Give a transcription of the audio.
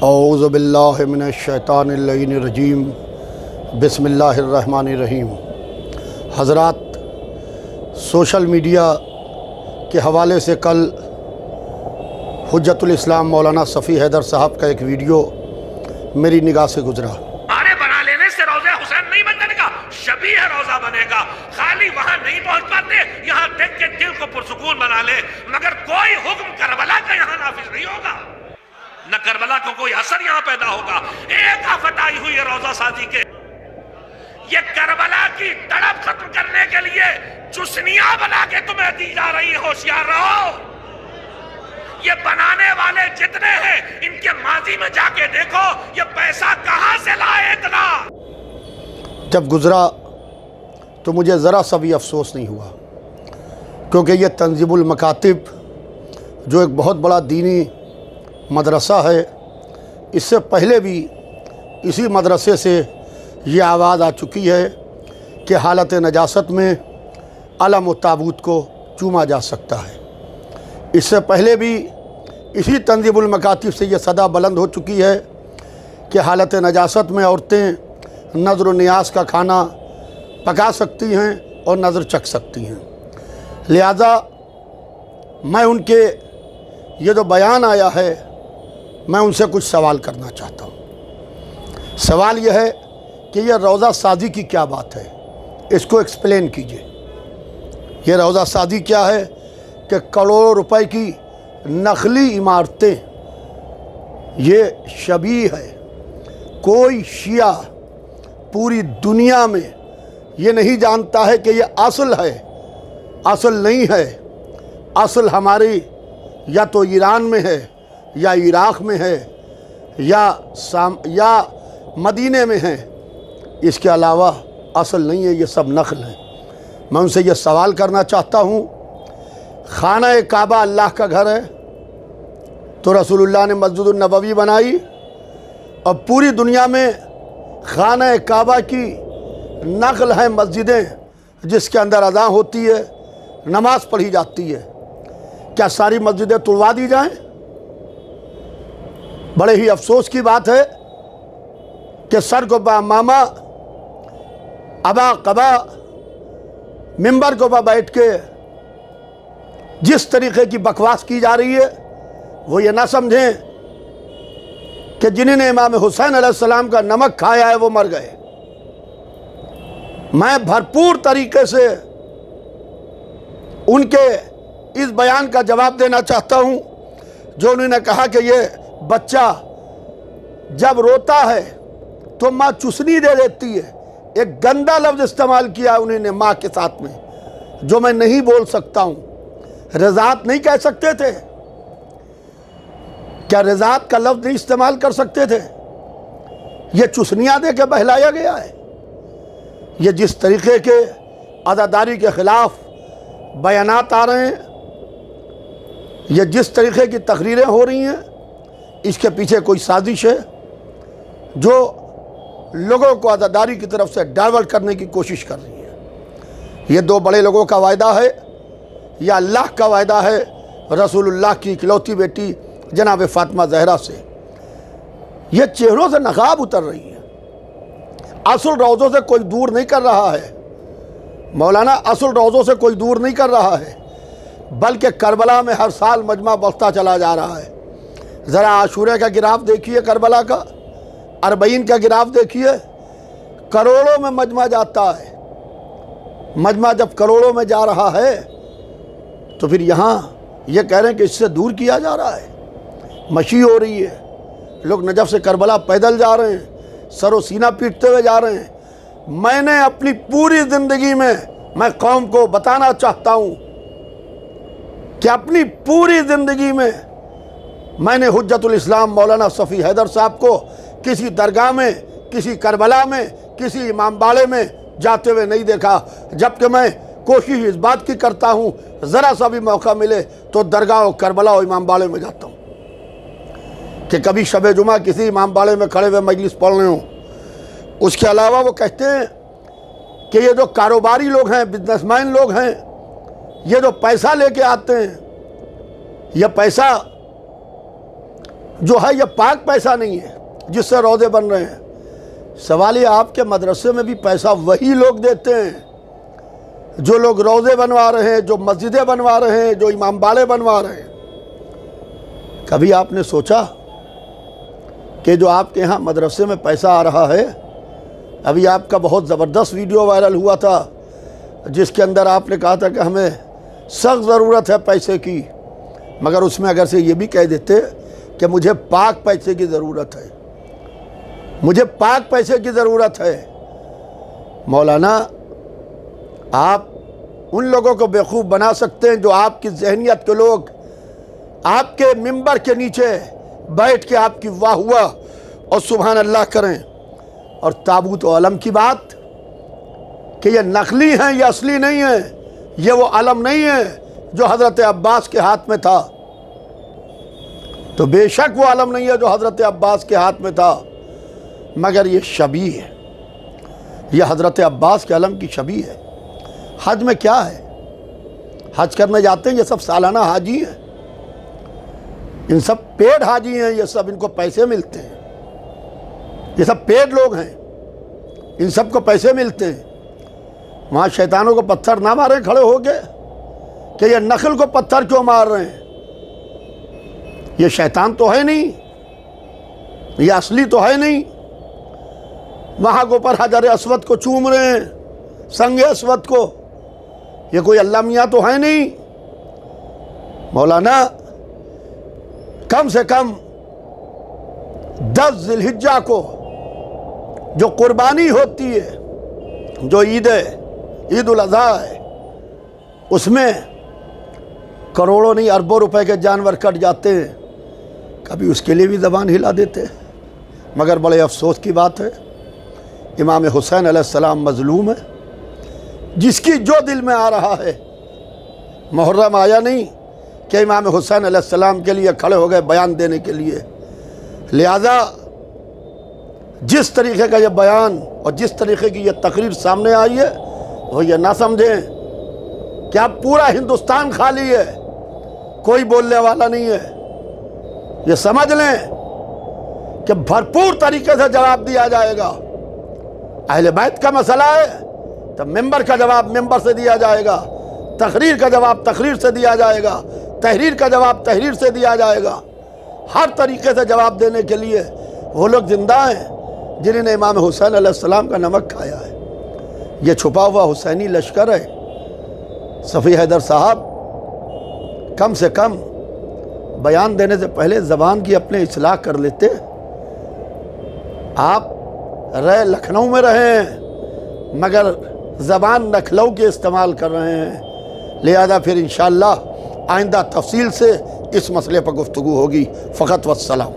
اعوذ باللہ من الشیطان اللعین الرجیم بسم اللہ الرحمن الرحیم۔ حضرات، سوشل میڈیا کے حوالے سے کل حجت الاسلام مولانا صفی حیدر صاحب کا ایک ویڈیو میری نگاہ سے گزرا۔ آرے بنا لینے سے روضہ حسین نہیں بن جائے گا، شبیہ روضہ بنے گا۔ خالی وہاں نہیں پہنچ پاتے، یہاں دیکھ کے دل کو پرسکون بنا لے، مگر کوئی حکم کربلا کا یہاں نافذ نہیں ہوگا، نہ کربلا کو کوئی اثر یہاں پیدا ہوگا۔ ایک آفت آئی ہوئی ہے روضہ سازی کے، یہ کربلا کی تڑپ ختم کرنے کے لیے چسنیاں بنا کے تمہیں دی جا رہی ہے، ہوشیار رہو۔ یہ بنانے والے جتنے ہیں ان کے ماضی میں جا کے دیکھو یہ پیسہ کہاں سے لائے اتنا۔ جب گزرا تو مجھے ذرا سا بھی افسوس نہیں ہوا، کیونکہ یہ تنظیم المکاتب جو ایک بہت بڑا دینی مدرسہ ہے، اس سے پہلے بھی اسی مدرسے سے یہ آواز آ چکی ہے کہ حالت نجاست میں علم و تابوت کو چوما جا سکتا ہے۔ اس سے پہلے بھی اسی تنظیم المکاتب سے یہ صدا بلند ہو چکی ہے کہ حالت نجاست میں عورتیں نظر و نیاز کا کھانا پکا سکتی ہیں اور نظر چکھ سکتی ہیں۔ لہذا میں ان کے یہ جو بیان آیا ہے، میں ان سے کچھ سوال کرنا چاہتا ہوں۔ سوال یہ ہے کہ یہ روضہ سازی کی کیا بات ہے، اس کو ایکسپلین کیجئے۔ یہ روضہ سازی کیا ہے کہ کروڑوں روپے کی نقلی عمارتیں، یہ شبیہ ہے۔ کوئی شیعہ پوری دنیا میں یہ نہیں جانتا ہے کہ یہ اصل ہے، اصل نہیں ہے۔ اصل ہماری یا تو ایران میں ہے، یا عراق میں ہے، یا مدینے میں ہے، اس کے علاوہ اصل نہیں ہے، یہ سب نقل ہے۔ میں ان سے یہ سوال کرنا چاہتا ہوں، خانہ کعبہ اللہ کا گھر ہے تو رسول اللہ نے مسجد النبوی بنائی، اور پوری دنیا میں خانہ کعبہ کی نقل ہیں مسجدیں جس کے اندر اذان ہوتی ہے، نماز پڑھی جاتی ہے۔ کیا ساری مسجدیں توڑوا دی جائیں؟ بڑے ہی افسوس کی بات ہے کہ سر کو با امامہ ابا قبا ممبر کو با بیٹھ کے جس طریقے کی بکواس کی جا رہی ہے، وہ یہ نہ سمجھیں کہ جنہوں نے امام حسین علیہ السلام کا نمک کھایا ہے وہ مر گئے۔ میں بھرپور طریقے سے ان کے اس بیان کا جواب دینا چاہتا ہوں جو انہوں نے کہا کہ یہ بچہ جب روتا ہے تو ماں چسنی دے دیتی ہے۔ ایک گندا لفظ استعمال کیا انہوں نے ماں کے ساتھ میں، جو میں نہیں بول سکتا ہوں۔ رضاعت نہیں کہہ سکتے تھے؟ کیا رضاعت کا لفظ نہیں استعمال کر سکتے تھے؟ یہ چسنیاں دے کے بہلایا گیا ہے۔ یہ جس طریقے کے عزاداری کے خلاف بیانات آ رہے ہیں، یہ جس طریقے کی تقریریں ہو رہی ہیں، اس کے پیچھے کوئی سازش ہے جو لوگوں کو عزاداری کی طرف سے ڈائیورٹ کرنے کی کوشش کر رہی ہے۔ یہ دو بڑے لوگوں کا وعدہ ہے، یا اللہ کا وعدہ ہے رسول اللہ کی اکلوتی بیٹی جناب فاطمہ زہرا سے۔ یہ چہروں سے نقاب اتر رہی ہے، اصل روضوں سے کوئی دور نہیں کر رہا ہے مولانا، اصل روضوں سے کوئی دور نہیں کر رہا ہے، بلکہ کربلا میں ہر سال مجمع بڑھتا چلا جا رہا ہے۔ ذرا عاشورہ کا گراف دیکھیے، کربلا کا اربعین کا گراف دیکھیے، کروڑوں میں مجمع جاتا ہے۔ مجمع جب کروڑوں میں جا رہا ہے تو پھر یہاں یہ کہہ رہے ہیں کہ اس سے دور کیا جا رہا ہے۔ مشی ہو رہی ہے، لوگ نجف سے کربلا پیدل جا رہے ہیں، سر و سینہ پیٹتے ہوئے جا رہے ہیں۔ میں نے اپنی پوری زندگی میں قوم کو بتانا چاہتا ہوں کہ اپنی پوری زندگی میں نے حجت الاسلام مولانا صفی حیدر صاحب کو کسی درگاہ میں، کسی کربلا میں، کسی امام باڑے میں جاتے ہوئے نہیں دیکھا، جبکہ میں کوشش اس بات کی کرتا ہوں ذرا سا بھی موقع ملے تو درگاہ و کربلا و امام باڑے میں جاتا ہوں کہ کبھی شب جمعہ کسی امام باڑے میں کھڑے ہوئے مجلس پڑھ رہے ہوں۔ اس کے علاوہ وہ کہتے ہیں کہ یہ جو کاروباری لوگ ہیں، بزنس مین لوگ ہیں، یہ جو پیسہ لے کے آتے ہیں، یہ پیسہ جو ہے یہ پاک پیسہ نہیں ہے جس سے روزے بن رہے ہیں۔ سوال یہ آپ کے مدرسے میں بھی پیسہ وہی لوگ دیتے ہیں جو لوگ روزے بنوا رہے ہیں، جو مسجدیں بنوا رہے ہیں، جو امام باڑے بنوا رہے ہیں۔ کبھی آپ نے سوچا کہ جو آپ کے ہاں مدرسے میں پیسہ آ رہا ہے، ابھی آپ کا بہت زبردست ویڈیو وائرل ہوا تھا جس کے اندر آپ نے کہا تھا کہ ہمیں سخت ضرورت ہے پیسے کی، مگر اس میں اگر سے یہ بھی کہہ دیتے کہ مجھے پاک پیسے کی ضرورت ہے، مجھے پاک پیسے کی ضرورت ہے۔ مولانا آپ ان لوگوں کو بیوقوف بنا سکتے ہیں جو آپ کی ذہنیت کے لوگ آپ کے ممبر کے نیچے بیٹھ کے آپ کی واہ واہ اور سبحان اللہ کریں، اور تابوت و علم کی بات کہ یہ نقلی ہیں، یہ اصلی نہیں ہیں، یہ وہ علم نہیں ہے جو حضرت عباس کے ہاتھ میں تھا، تو بے شک وہ علم نہیں ہے جو حضرت عباس کے ہاتھ میں تھا، مگر یہ شبیہ ہے، یہ حضرت عباس کے علم کی شبیہ ہے۔ حج میں کیا ہے؟ حج کرنے جاتے ہیں، یہ سب سالانہ حاجی ہیں، ان سب پیڈ حاجی ہیں، یہ سب ان کو پیسے ملتے ہیں، یہ سب پیڈ لوگ ہیں، ان سب کو پیسے ملتے ہیں۔ وہاں شیطانوں کو پتھر نہ ماریں کھڑے ہو کے کہ یہ نخل کو پتھر کیوں مار رہے ہیں، یہ شیطان تو ہے نہیں، یہ اصلی تو ہے نہیں۔ وہاں کے اوپر حجر اسود کو چوم رہے ہیں، سنگ اسود کو، یہ کوئی اللہ میاں تو ہے نہیں۔ مولانا کم سے کم 10 ذی الحجہ کو جو قربانی ہوتی ہے، جو عید الاضحیٰ ہے، اس میں کروڑوں نہیں اربوں روپے کے جانور کٹ جاتے ہیں، کبھی اس کے لیے بھی زبان ہلا دیتے ہیں۔ مگر بڑے افسوس کی بات ہے، امام حسین علیہ السلام مظلوم ہے، جس کی جو دل میں آ رہا ہے۔ محرم آیا نہیں کہ امام حسین علیہ السلام کے لیے کھڑے ہو گئے بیان دینے کے لیے، لہذا جس طریقے کا یہ بیان اور جس طریقے کی یہ تقریر سامنے آئی ہے، وہ یہ نہ سمجھیں کہ اب پورا ہندوستان خالی ہے، کوئی بولنے والا نہیں ہے۔ یہ سمجھ لیں کہ بھرپور طریقے سے جواب دیا جائے گا۔ اہل بیت کا مسئلہ ہے تو ممبر کا جواب ممبر سے دیا جائے گا، تقریر کا جواب تقریر سے دیا جائے گا، تحریر کا جواب تحریر سے دیا جائے گا۔ ہر طریقے سے جواب دینے کے لیے وہ لوگ زندہ ہیں جنہوں نے امام حسین علیہ السلام کا نمک کھایا ہے۔ یہ چھپا ہوا حسینی لشکر ہے۔ صفی حیدر صاحب کم سے کم بیان دینے سے پہلے زبان کی اپنے اصلاح کر لیتے۔ آپ رہے لکھنؤ میں رہے ہیں مگر زبان نکھلؤ کے استعمال کر رہے ہیں، لہذا پھر انشاءاللہ آئندہ تفصیل سے اس مسئلے پر گفتگو ہوگی۔ فقط والسلام۔